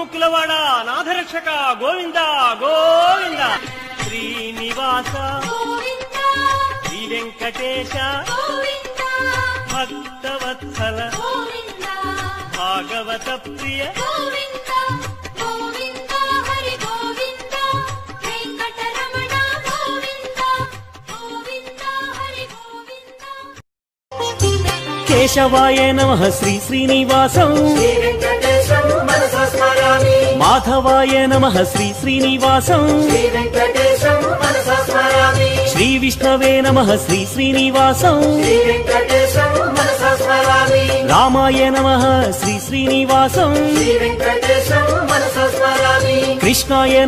ఆరుముక్కులవాడ నాథరక్షక గోవింద గోవింద శ్రీనివాస శ్రీ వెంకటేశ భక్తవత్సల భాగవత ప్రియ కేశవాయ నమః శ్రీ శ్రీనివాసం మాధవాయ నమః శ్రీ శ్రీనివాసం శ్రీ విష్ణవే నమః శ్రీ శ్రీనివాసం రామాయ నమః శ్రీ శ్రీనివాసం కృష్ణాయ